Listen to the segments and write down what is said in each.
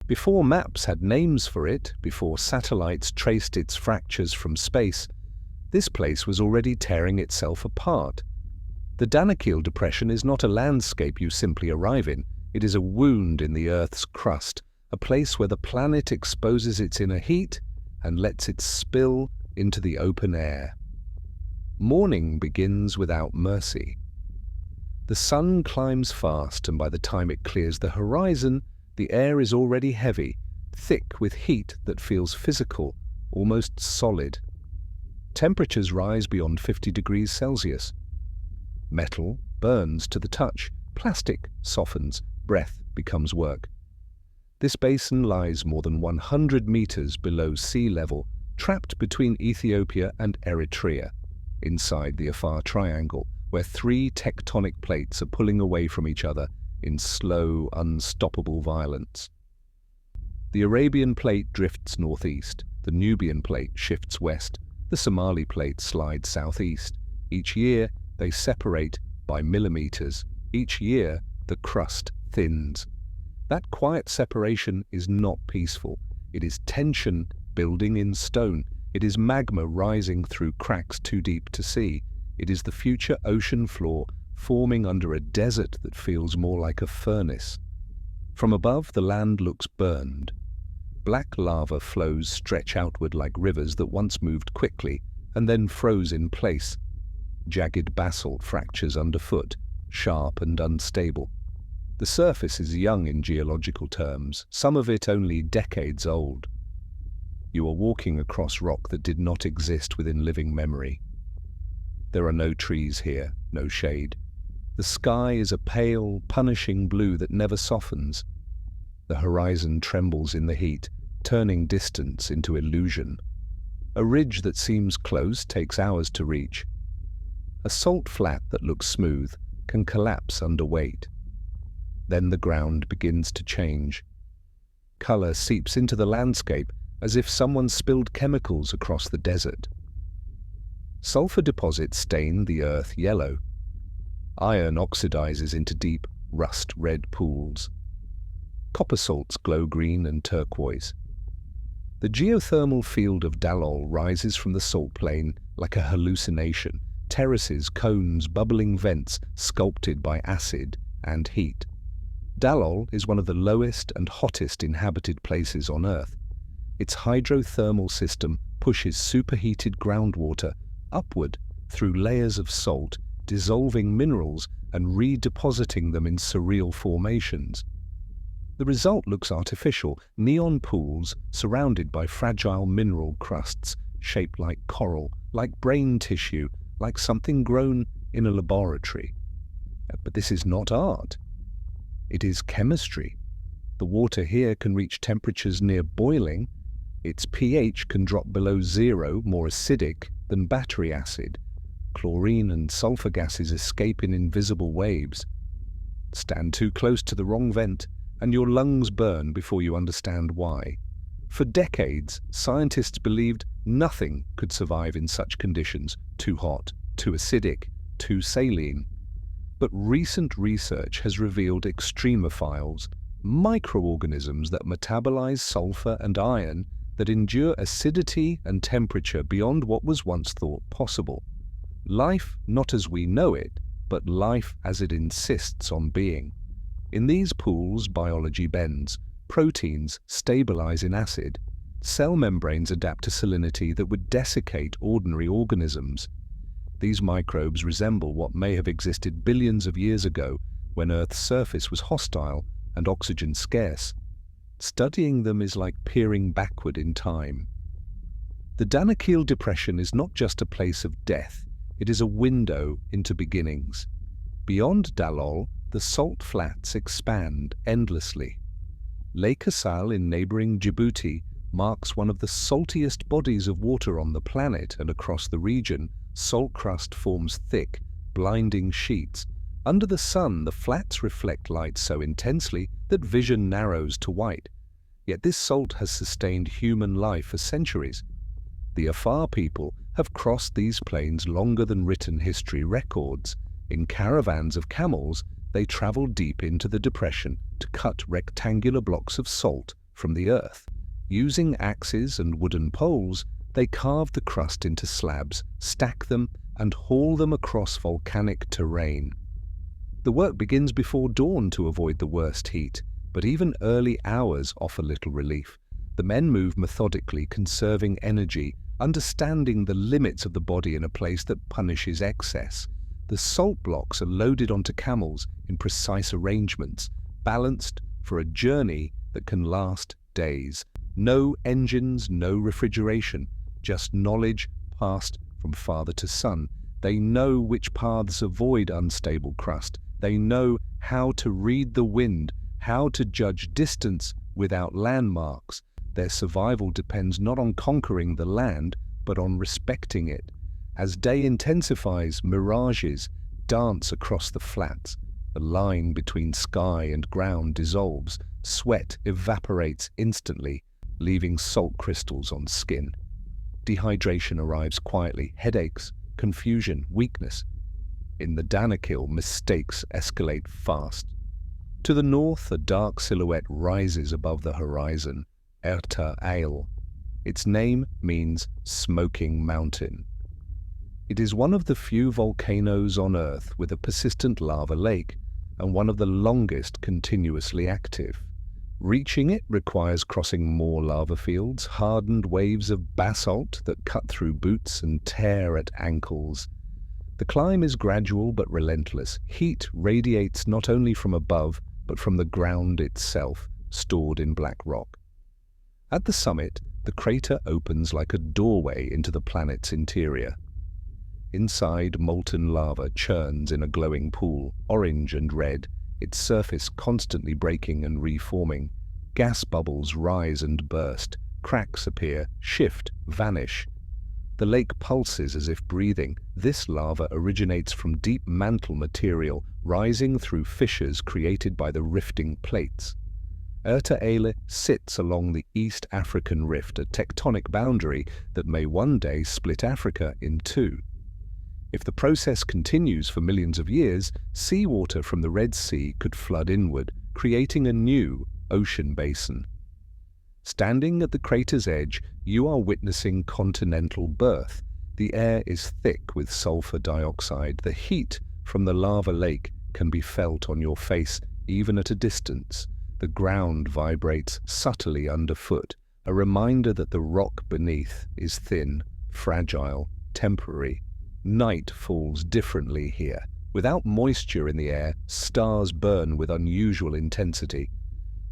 Before maps had names for it, before satellites traced its fractures from space, this place was already tearing itself apart. The Danakil Depression is not a landscape you simply arrive in. It is a wound in the Earth's crust, a place where the planet exposes its inner heat and lets it spill into the open air. Morning begins without mercy. The sun climbs fast, and by the time it clears the horizon, the air is already heavy, thick with heat that feels physical, almost solid. Temperatures rise beyond 50 degrees Celsius. Metal burns to the touch, plastic softens, breath becomes work. This basin lies more than 100 meters below sea level, trapped between Ethiopia and Eritrea, inside the Afar triangle, where three tectonic plates are pulling away from each other in slow, unstoppable violence. The Arabian plate drifts northeast, the Nubian plate shifts west, the Somali plate slides southeast. Each year, they separate by millimeters. Each year, the crust thins. That quiet separation is not peaceful. It is tension building in stone. It is magma rising through cracks too deep to see. It is the future ocean floor forming under a desert that feels more like a furnace. From above, the land looks burned. Black lava flows stretch outward like rivers that once moved quickly and then froze in place. Jagged basalt fractures underfoot, sharp and unstable. The surface is young in geological terms, some of it only decades old. You are walking across rock that did not exist within living memory. There are no trees here, no shade. The sky is a pale, punishing blue that never softens. The horizon trembles in the heat, turning distance into illusion. A ridge that seems close takes hours to reach. A salt flat that looks smooth can collapse under weight. Then the ground begins to change. Color seeps into the landscape as if someone spilled chemicals across the desert. Sulfur deposits stain the earth yellow. Iron oxidizes into deep, rust-red pools. Copper salts glow green and turquoise. The geothermal field of Dalol rises from the salt plain like a hallucination, terraces, cones, bubbling vents sculpted by acid and heat. Dalol is one of the lowest and hottest inhabited places on Earth. Its hydrothermal system pushes superheated groundwater upward through layers of salt, dissolving minerals and redepositing them in surreal formations. The result looks artificial, neon pools surrounded by fragile mineral crusts shaped like coral, like brain tissue, like something grown in a laboratory. But this is not art. It is chemistry. The water here can reach temperatures near boiling. Its pH can drop below zero, more acidic than battery acid. Chlorine and sulfur gases escape in invisible waves. Stand too close to the wrong vent, and your lungs burn before you understand why. For decades, scientists believed nothing could survive in such conditions, too hot, too acidic, too saline. But recent research has revealed extremophiles, microorganisms that metabolize sulfur and iron that endure acidity and temperature beyond what was once thought possible. Life not as we know it, but life as it insists on being. In these pools, biology bends. Proteins stabilize in acid. Cell membranes adapt to salinity that would desiccate ordinary organisms. These microbes resemble what may have existed billions of years ago when Earth's surface was hostile and oxygen scarce. Studying them is like peering backward in time. The Danakil Depression is not just a place of death, it is a window into beginnings. Beyond Dalol, the salt flats expand endlessly. Lake Assal in neighboring Djibouti marks one of the saltiest bodies of water on the planet, and across the region, salt crust forms thick, blinding sheets. Under the sun, the flats reflect light so intensely that vision narrows to white. Yet this salt has sustained human life for centuries. The Afar people have crossed these plains longer than written history records. In caravans of camels, they travel deep into the depression to cut rectangular blocks of salt from the Earth. Using axes and wooden poles, they carve the crust into slabs, stack them, and haul them across volcanic terrain. The work begins before dawn to avoid the worst heat, but even early hours offer little relief. The men move methodically, conserving energy, understanding the limits of the body in a place that punishes excess. The salt blocks are loaded onto camels in precise arrangements, balanced for a journey that can last days. No engines, no refrigeration, just knowledge passed from father to son. They know which paths avoid unstable crust. They know how to read the wind, how to judge distance without landmarks. Their survival depends not on conquering the land, but on respecting it. As day intensifies, mirages dance across the flats. The line between sky and ground dissolves. Sweat evaporates instantly, leaving salt crystals on skin. Dehydration arrives quietly, headaches, confusion, weakness. In the Danakil, mistakes escalate fast. To the north, a dark silhouette rises above the horizon, Erta-Ale. Its name means smoking mountain. It is one of the few volcanoes on Earth with a persistent lava lake, and one of the longest continuously active. Reaching it requires crossing more lava fields, hardened waves of basalt that cut through boots and tear at ankles. The climb is gradual but relentless. Heat radiates not only from above, but from the ground itself, stored in black rock. At the summit, the crater opens like a doorway into the planet's interior. Inside, molten lava churns in a glowing pool, orange and red, its surface constantly breaking and reforming. Gas bubbles rise and burst, cracks appear, shift, vanish. The lake pulses as if breathing. This lava originates from deep mantle material, rising through fissures created by the rifting plates. Erta-Ale sits along the East African Rift, a tectonic boundary that may one day split Africa in two. If the process continues for millions of years, seawater from the Red Sea could flood inward, creating a new ocean basin. Standing at the crater's edge, you are witnessing continental birth. The air is thick with sulfur dioxide. The heat from the lava lake can be felt on your face, even at a distance. The ground vibrates subtly underfoot, a reminder that the rock beneath is thin, fragile, temporary. Night falls differently here. Without moisture in the air, stars burn with unusual intensity.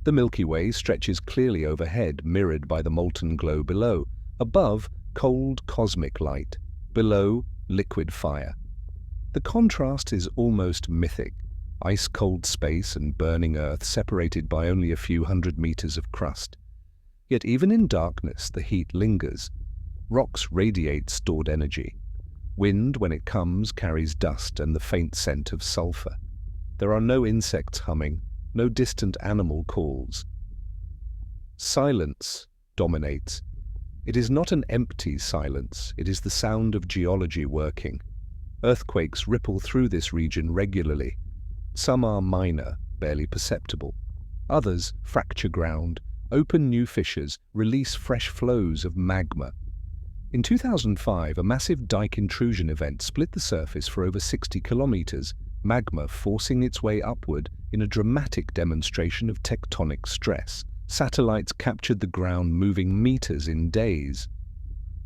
The Milky Way stretches clearly overhead, mirrored by the molten glow below. Above, cold cosmic light. Below, liquid fire. The contrast is almost mythic. Ice-cold space and burning earth separated by only a few hundred meters of crust. Yet even in darkness, the heat lingers. Rocks radiate stored energy. Wind, when it comes, carries dust and the faint scent of sulfur. There are no insects humming, no distant animal calls. Silence dominates. It is not an empty silence, it is the sound of geology working. Earthquakes ripple through this region regularly. Some are minor, barely perceptible. Others fracture ground, open new fissures, release fresh flows of magma. In 2005, a massive dike intrusion event split the surface for over 60 kilometers, magma forcing its way upward in a dramatic demonstration of tectonic stress. Satellites captured the ground moving meters in days.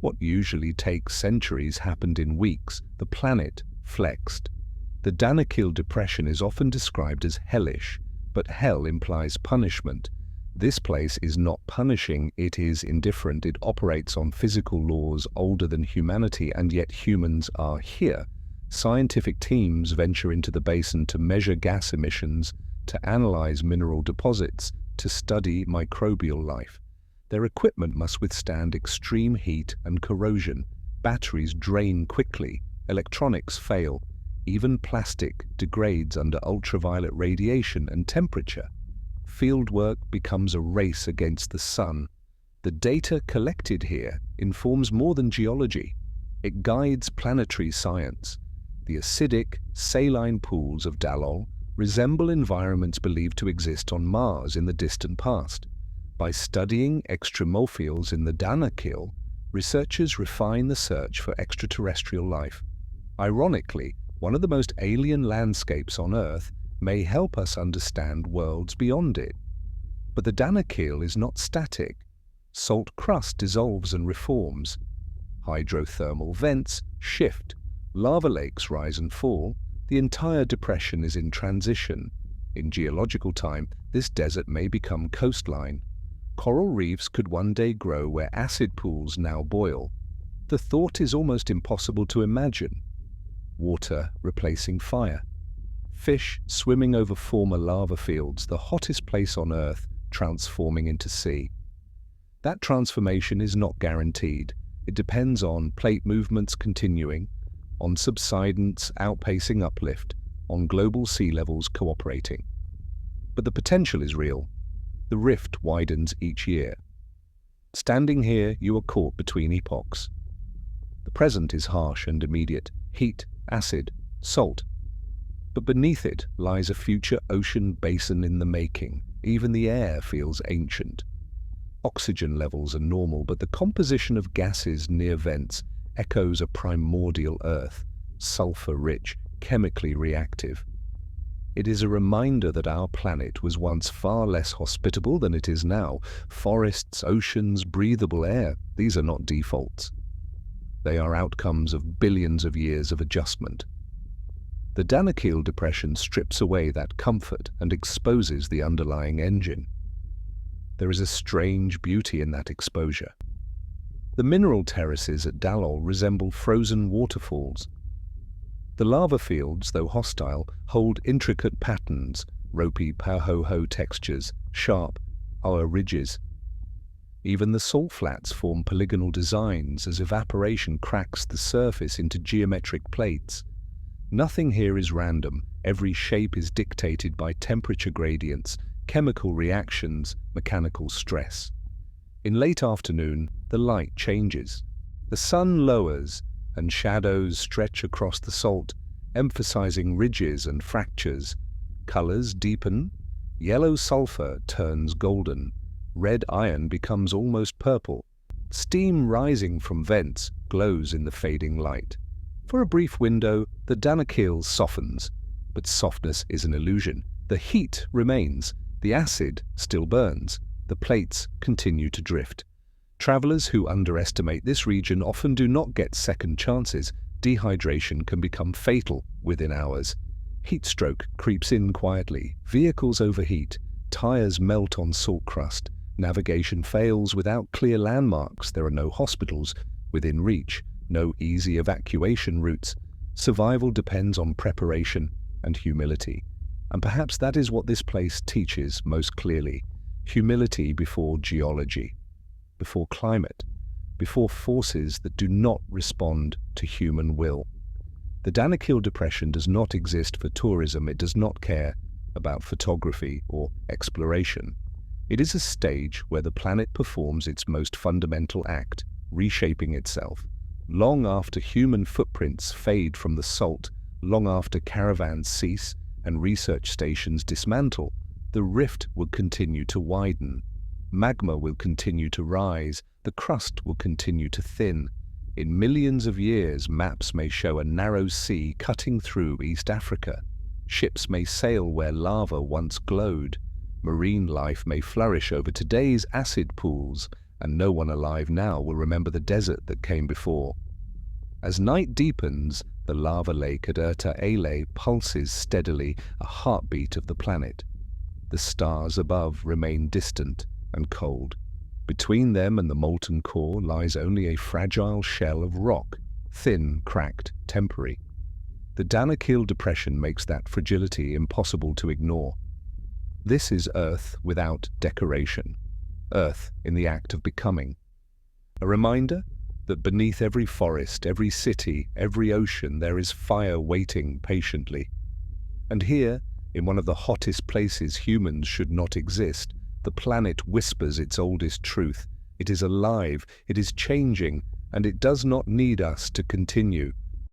What usually takes centuries happened in weeks. The planet flexed. The Danakil Depression is often described as hellish, but hell implies punishment. This place is not punishing, it is indifferent. It operates on physical laws older than humanity, and yet humans are here. Scientific teams venture into the basin to measure gas emissions, to analyze mineral deposits, to study microbial life. Their equipment must withstand extreme heat and corrosion. Batteries drain quickly, electronics fail, even plastic degrades under ultraviolet radiation and temperature. Fieldwork becomes a race against the sun. The data collected here informs more than geology. It guides planetary science. The acidic, saline pools of Dalol resemble environments believed to exist on Mars in the distant past. By studying extremophiles in the Danakil, researchers refine the search for extraterrestrial life. Ironically, one of the most alien landscapes on Earth may help us understand worlds beyond it. But the Danakil is not static. Salt crust dissolves and reforms. Hydrothermal vents shift. Lava lakes rise and fall. The entire depression is in transition. In geological time, this desert may become coastline. Coral reefs could one day grow where acid pools now boil. The thought is almost impossible to imagine. Water replacing fire. Fish swimming over former lava fields, the hottest place on Earth, transforming into sea. That transformation is not guaranteed. It depends on plate movements continuing, on subsidence outpacing uplift, on global sea levels cooperating. But the potential is real. The rift widens each year. Standing here, you are caught between epochs. The present is harsh and immediate: heat, acid, salt. But beneath it lies a future ocean basin in the making. Even the air feels ancient. Oxygen levels are normal, but the composition of gases near vents echoes a primordial Earth, sulfur-rich, chemically reactive. It is a reminder that our planet was once far less hospitable than it is now. Forests, oceans, breathable air, these are not defaults. They are outcomes of billions of years of adjustment. The Danakil Depression strips away that comfort and exposes the underlying engine. There is a strange beauty in that exposure. The mineral terraces at Dalol resemble frozen waterfalls. The lava fields, though hostile, hold intricate patterns, ropey pahoho textures, sharp Aur ridges. Even the salt flats form polygonal designs as evaporation cracks the surface into geometric plates. Nothing here is random. Every shape is dictated by temperature gradients, chemical reactions, mechanical stress. In late afternoon, the light changes. The sun lowers, and shadows stretch across the salt, emphasizing ridges and fractures. Colors deepen. Yellow sulfur turns golden. Red iron becomes almost purple. Steam rising from vents glows in the fading light. For a brief window, the Danakil softens, but softness is an illusion. The heat remains. The acid still burns. The plates continue to drift. Travelers who underestimate this region often do not get second chances. Dehydration can become fatal within hours. Heat stroke creeps in quietly. Vehicles overheat. Tires melt on salt crust. Navigation fails without clear landmarks. There are no hospitals within reach, no easy evacuation routes. Survival depends on preparation and humility. And perhaps that is what this place teaches most clearly. Humility before geology, before climate, before forces that do not respond to human will. The Danakil Depression does not exist for tourism. It does not care about photography or exploration. It is a stage where the planet performs its most fundamental act, reshaping itself. Long after human footprints fade from the salt, long after caravans cease and research stations dismantle, the rift will continue to widen. Magma will continue to rise. The crust will continue to thin. In millions of years, maps may show a narrow sea cutting through East Africa. Ships may sail where lava once glowed. Marine life may flourish over today's acid pools, and no one alive now will remember the desert that came before. As night deepens, the lava lake at Erta Ale pulses steadily, a heartbeat of the planet. The stars above remain distant and cold. Between them and the molten core lies only a fragile shell of rock, thin, cracked, temporary. The Danakil Depression makes that fragility impossible to ignore. This is Earth without decoration, Earth in the act of becoming. A reminder that beneath every forest, every city, every ocean, there is fire waiting patiently. And here, in one of the hottest places humans should not exist, the planet whispers its oldest truth. It is alive, it is changing, and it does not need us to continue.